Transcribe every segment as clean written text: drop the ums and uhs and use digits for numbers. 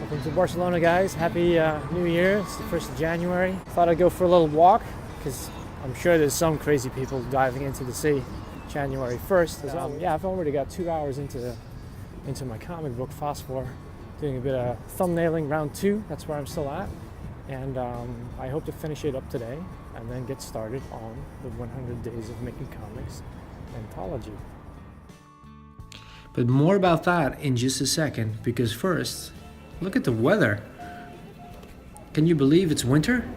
Welcome to Barcelona, guys. Happy New Year. It's the 1st of January. Thought I'd go for a little walk because I'm sure there's some crazy people diving into the sea January 1st. Yeah, I've already got 2 hours into my comic book Phosphor, doing a bit of thumbnailing round 2. That's where I'm still at. And I hope to finish it up today and then get started on the 100 Days of Making Comics anthology. But more about that in just a second, because first, look at the weather. Can you believe it's winter?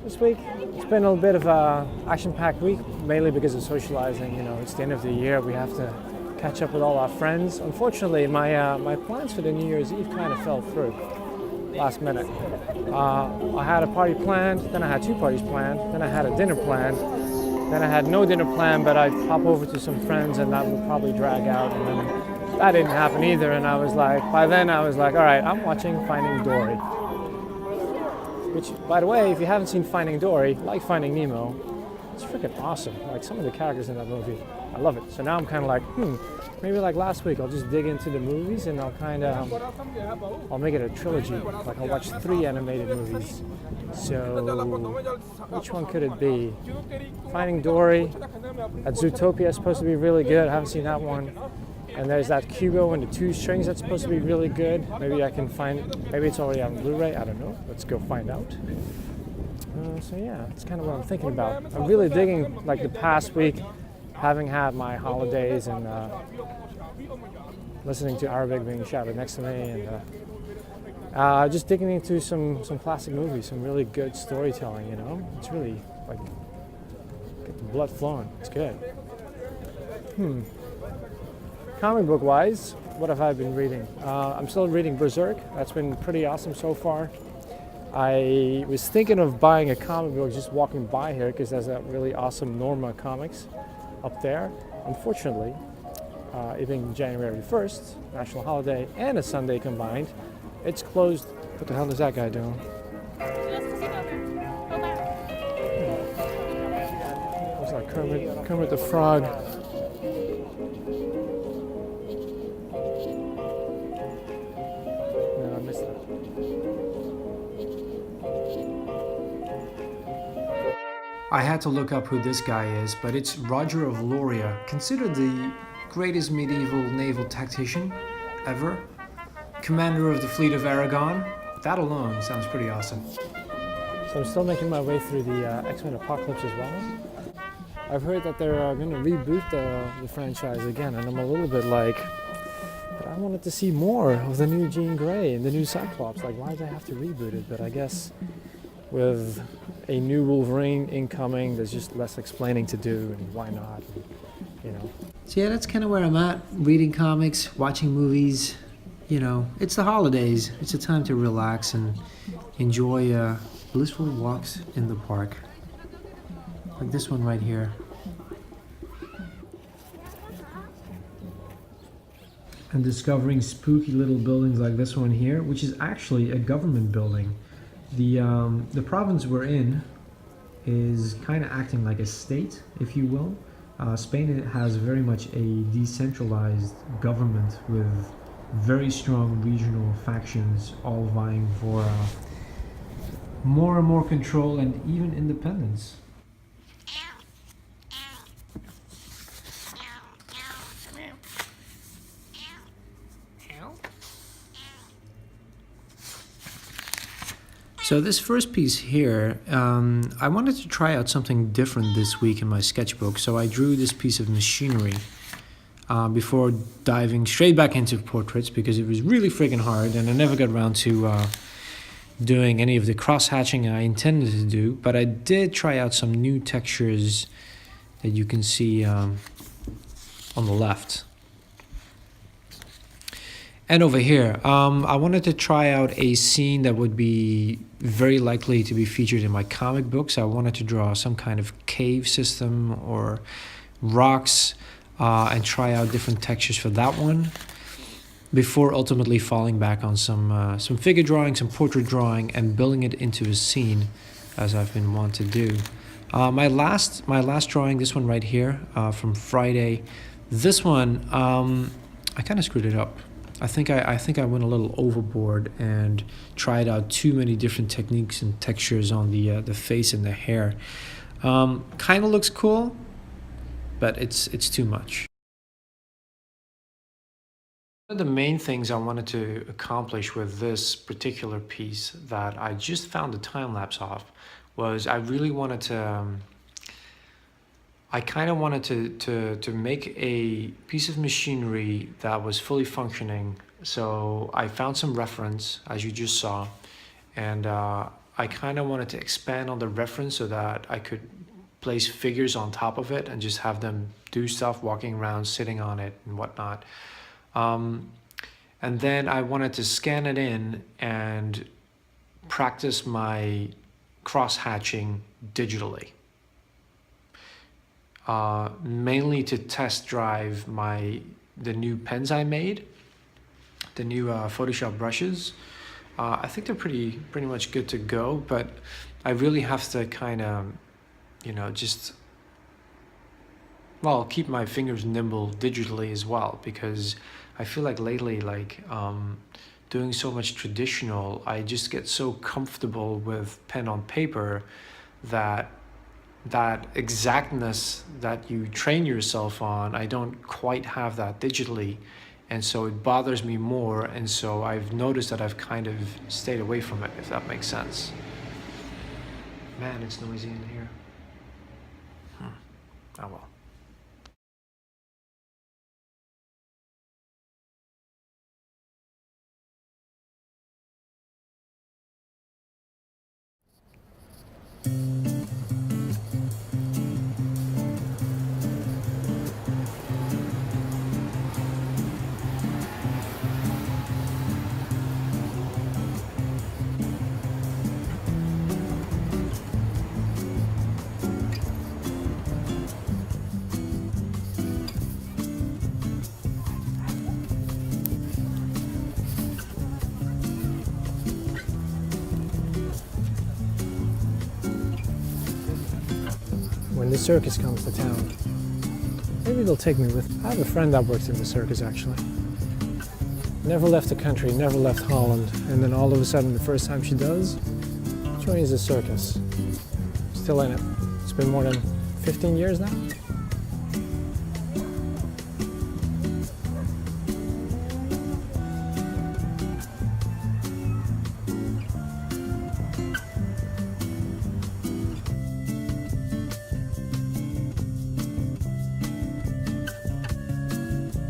This week, it's been a bit of a action-packed week, mainly because of socializing. You know, it's the end of the year. We have to catch up with all our friends. Unfortunately, my plans for the New Year's Eve kind of fell through last minute. I had a party planned, then I had 2 parties planned, then I had a dinner planned, then I had no dinner planned, but I'd pop over to some friends and that would probably drag out, and then that didn't happen either. And by then I was like, all right, I'm watching Finding Dory. Which, by the way, if you haven't seen Finding Dory, like Finding Nemo, it's freaking awesome. Like, some of the characters in that movie, I love it. So now I'm kind of like, maybe like last week, I'll just dig into the movies and I'll make it a trilogy. Like, I'll watch 3 animated movies. So, which one could it be? Finding Dory at Zootopia is supposed to be really good. I haven't seen that one. And there's that Hugo and the 2 Strings that's supposed to be really good. Maybe I can maybe it's already on Blu-ray, I don't know. Let's go find out. So yeah, that's kind of what I'm thinking about. I'm really digging, like, the past week, having had my holidays and listening to Arabic being shouted next to me, and just digging into some classic movies, some really good storytelling, you know? It's really, like, get the blood flowing. It's good. Comic book wise, what have I been reading? I'm still reading Berserk. That's been pretty awesome so far. I was thinking of buying a comic book just walking by here because there's that really awesome Norma Comics up there. Unfortunately, it being January 1st, national holiday, and a Sunday combined, it's closed. What the hell is that guy doing? Looks like Kermit the Frog. No, I missed that. I had to look up who this guy is, but it's Roger of Loria, considered the greatest medieval naval tactician ever, commander of the fleet of Aragon. That alone sounds pretty awesome. So I'm still making my way through the X-Men Apocalypse as well. I've heard that they're going to reboot the franchise again, and I'm a little bit like, but I wanted to see more of the new Jean Grey and the new Cyclops. Like, why do they have to reboot it? But I guess with a new Wolverine incoming, there's just less explaining to do, and why not, you know. So yeah, that's kind of where I'm at. Reading comics, watching movies. You know, it's the holidays. It's a time to relax and enjoy blissful walks in the park. Like this one right here. And discovering spooky little buildings like this one here, which is actually a government building. The province we're in is kind of acting like a state, if you will. Spain has very much a decentralized government with very strong regional factions all vying for more and more control and even independence. So this first piece here, I wanted to try out something different this week in my sketchbook. So I drew this piece of machinery before diving straight back into portraits because it was really freaking hard and I never got around to doing any of the cross-hatching I intended to do. But I did try out some new textures that you can see on the left. And over here, I wanted to try out a scene that would be very likely to be featured in my comic books. I wanted to draw some kind of cave system or rocks and try out different textures for that one before ultimately falling back on some figure drawing, some portrait drawing, and building it into a scene as I've been wont to do. My last drawing, this one right here from Friday, this one, I kind of screwed it up. I think I went a little overboard and tried out too many different techniques and textures on the face and the hair. Kind of looks cool, but it's too much. One of the main things I wanted to accomplish with this particular piece that I just found a time lapse of was I really wanted to. I kind of wanted to make a piece of machinery that was fully functioning. So I found some reference, as you just saw, and I kind of wanted to expand on the reference so that I could place figures on top of it and just have them do stuff, walking around, sitting on it, and whatnot. And then I wanted to scan it in and practice my cross-hatching digitally. Mainly to test drive the new pens I made, the new Photoshop brushes. I think they're pretty much good to go, but I really have to kind of, just, well, keep my fingers nimble digitally as well, because I feel like lately, doing so much traditional, I just get so comfortable with pen on paper that exactness that you train yourself on, I don't quite have that digitally. And so it bothers me more. And so I've noticed that I've kind of stayed away from it, if that makes sense. Man, it's noisy in here. Oh well. When the circus comes to town, maybe they'll take me with. I have a friend that works in the circus actually. Never left the country, never left Holland, and then all of a sudden, the first time she does, joins the circus. Still in it. It's been more than 15 years now.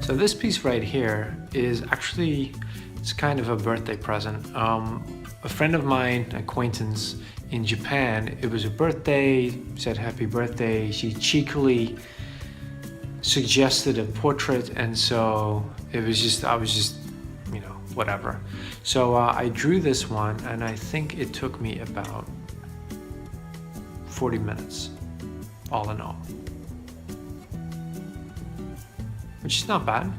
So this piece right here is actually, it's kind of a birthday present. A friend of mine, an acquaintance in Japan, it was her birthday, said happy birthday. She cheekily suggested a portrait, and so I was just, whatever. So I drew this one, and I think it took me about 40 minutes, all in all. Which is not bad.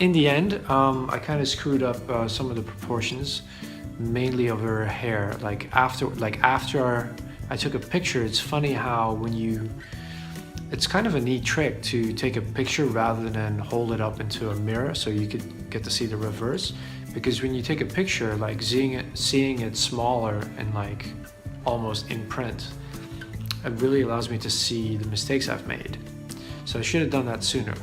In the end, I kind of screwed up some of the proportions, mainly of her hair. After I took a picture, it's funny how it's kind of a neat trick to take a picture rather than hold it up into a mirror so you could get to see the reverse. Because when you take a picture, seeing it smaller and almost in print, it really allows me to see the mistakes I've made. So I should have done that sooner.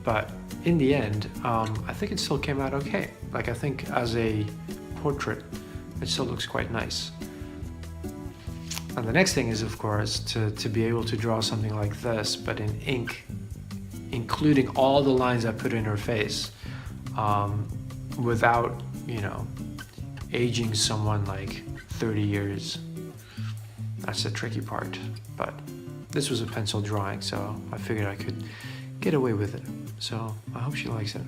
But in the end, I think it still came out okay. I think as a portrait, it still looks quite nice. And the next thing is, of course, to be able to draw something like this, but in ink, including all the lines I put in her face, without, aging someone 30 years. That's the tricky part. But this was a pencil drawing, so I figured I could get away with it. So I hope she likes it.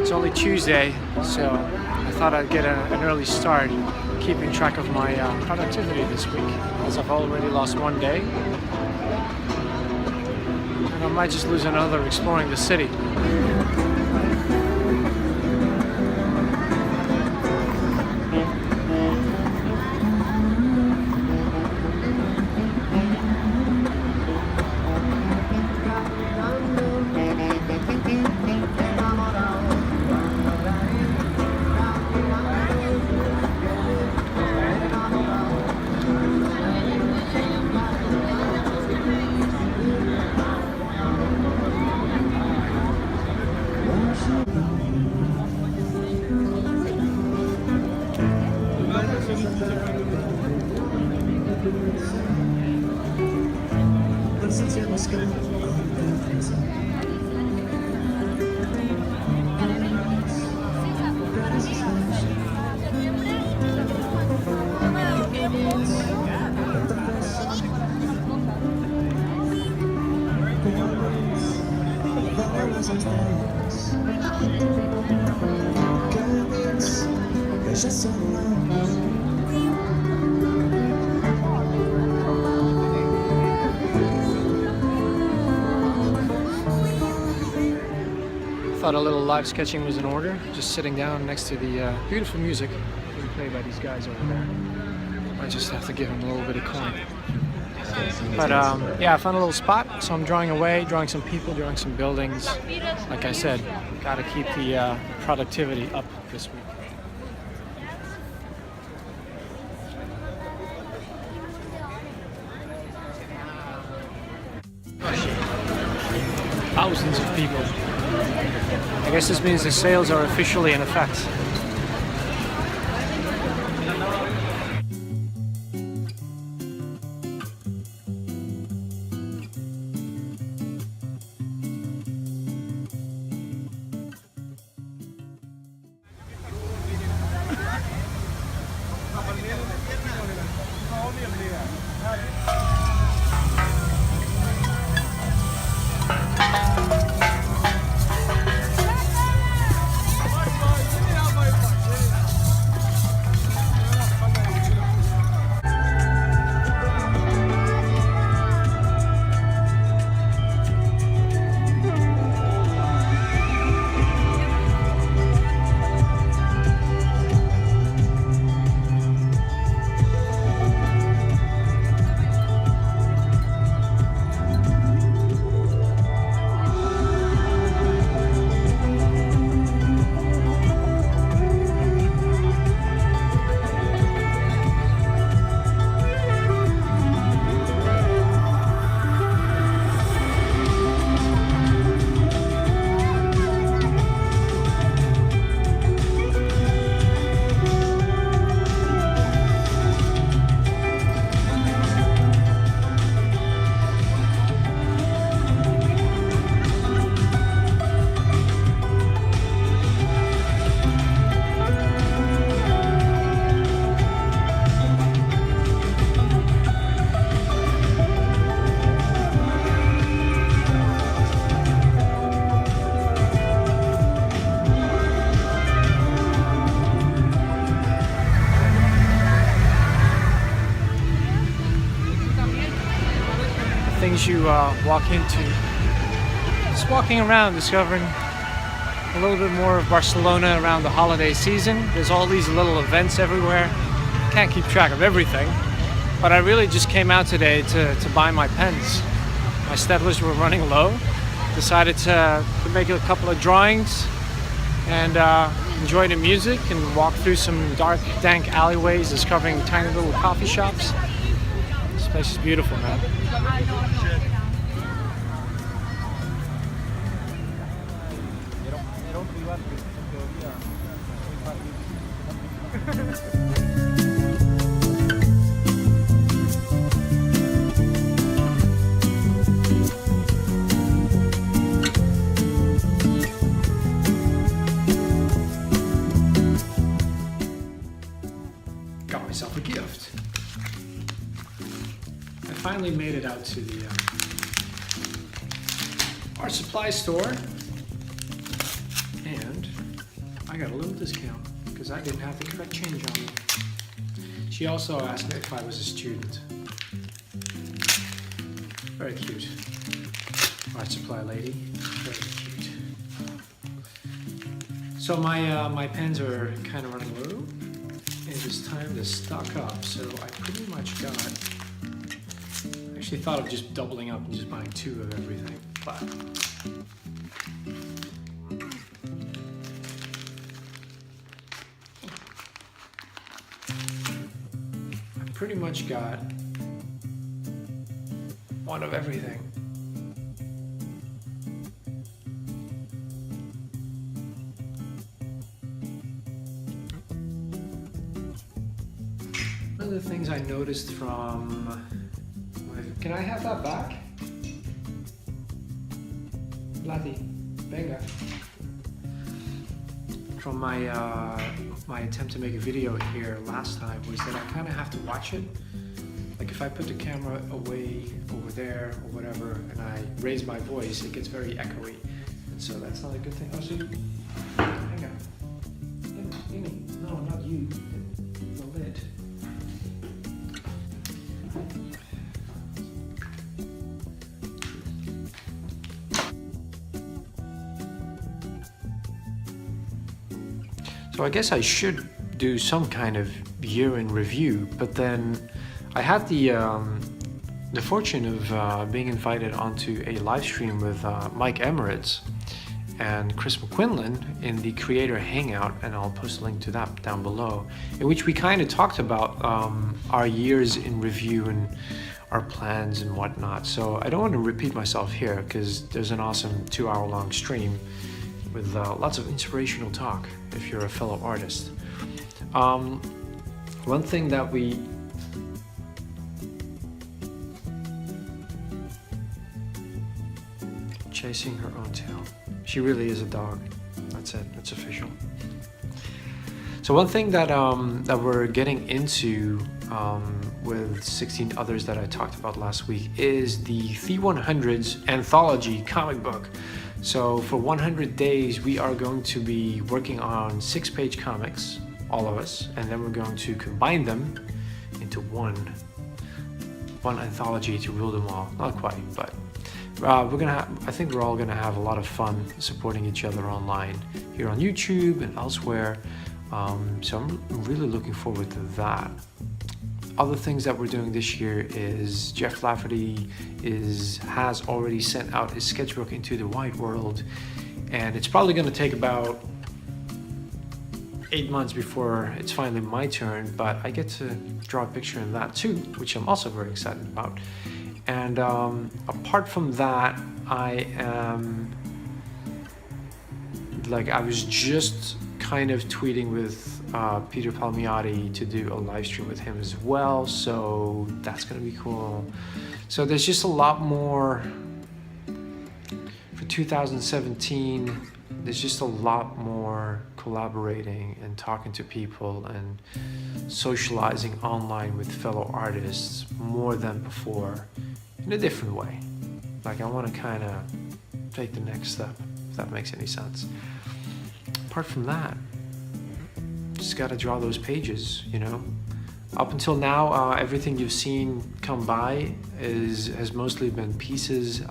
It's only Tuesday, so I thought I'd get an early start keeping track of my productivity this week, as I've already lost one day. And I might just lose another exploring the city. Thought a little live sketching was in order, just sitting down next to the beautiful music being played by these guys over there. I just have to give them a little bit of coin. But yeah, I found a little spot, so I'm drawing away, drawing some people, drawing some buildings. Like I said, gotta keep the productivity up this week. Thousands of people. I guess this means the sales are officially in effect. Things you walk into. Just walking around, discovering a little bit more of Barcelona around the holiday season. There's all these little events everywhere. Can't keep track of everything, but I really just came out today to buy my pens. My Staedtlers were running low. Decided to make a couple of drawings and enjoy the music and walk through some dark, dank alleyways, discovering tiny little coffee shops. This place is beautiful, man. Got myself a gift. I finally made it out to the art supply store, and I got a little discount because I didn't have the correct change on me. She also asked me if I was a student. Very cute. Art supply lady. Very cute. So my pens are kind of running low. It is time to stock up. So I pretty much got. I actually thought of just doubling up and just buying 2 of everything, but. I pretty much got 1 of everything. One of the things I noticed from can I have that back? Lati, venga. From my attempt to make a video here last time was that I kind of have to watch it. Like if I put the camera away over there or whatever and I raise my voice, it gets very echoey. And so that's not a good thing. Oh, so you, hang on. Amy, no, not you, the lid. So I guess I should do some kind of year in review, but then I had the fortune of being invited onto a live stream with Mike Emeritz and Chris McQuinlan in the creator hangout, and I'll post a link to that down below, in which we kind of talked about our years in review and our plans and whatnot. So I don't want to repeat myself here because there's an awesome 2-hour-long stream with lots of inspirational talk if you're a fellow artist. One thing that we chasing her own tail. She really is a dog. That's it. It's official. So one thing that that we're getting into with 16 others that I talked about last week is the The100's anthology comic book. So for 100 days, we are going to be working on 6-page comics, all of us, and then we're going to combine them into one anthology to rule them all. Not quite, but I think we're all gonna have a lot of fun supporting each other online here on YouTube and elsewhere. So I'm really looking forward to that. Other things that we're doing this year is Jeff Lafferty has already sent out his sketchbook into the wide world, and it's probably going to take about 8 months before it's finally my turn, but I get to draw a picture in that too, which I'm also very excited about. And apart from that, I was just kind of tweeting with Peter Palmiotti to do a live stream with him as well, so that's gonna be cool. So there's just a lot more for 2017. There's just a lot more collaborating and talking to people and socializing online with fellow artists more than before, in a different way. Like I want to kind of take the next step, if that makes any sense. Apart from that, just got to draw those pages, you know. Up until now, everything you've seen come by has mostly been pieces,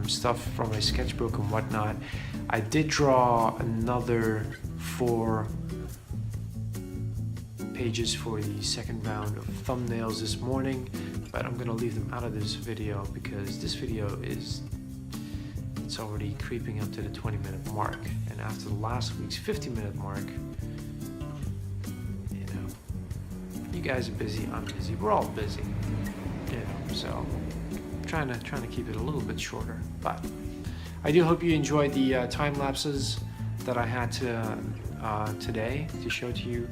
stuff from my sketchbook and whatnot. I did draw another 4 pages for the second round of thumbnails this morning, but I'm gonna leave them out of this video because this video it's already creeping up to the 20-minute mark, and after last week's 50-minute mark, you know, you guys are busy, I'm busy, we're all busy, you know, so trying to keep it a little bit shorter. But I do hope you enjoyed the time lapses that I had today to show to you.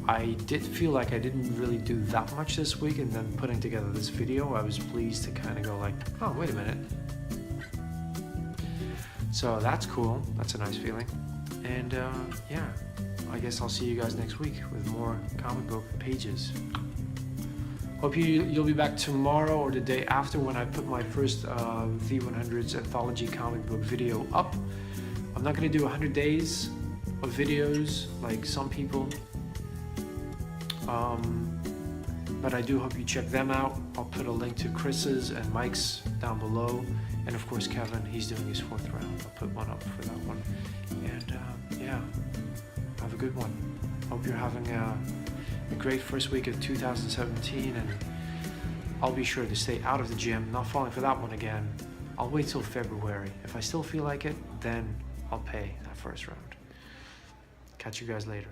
I did feel like I didn't really do that much this week, and then putting together this video, I was pleased to kind of go like, oh, wait a minute. So that's cool. That's a nice feeling. And yeah, I guess I'll see you guys next week with more comic book pages. Hope you'll be back tomorrow or the day after when I put my first The100's anthology comic book video up. I'm not going to do 100 days of videos like some people. But I do hope you check them out. I'll put a link to Chris's and Mike's down below. And of course Kevin, he's doing his 4th round. I'll put one up for that one. And yeah, have a good one. Hope you're having a great first week of 2017, and I'll be sure to stay out of the gym, not falling for that one again. I'll wait till February. If I still feel like it, then I'll pay that first round. Catch you guys later.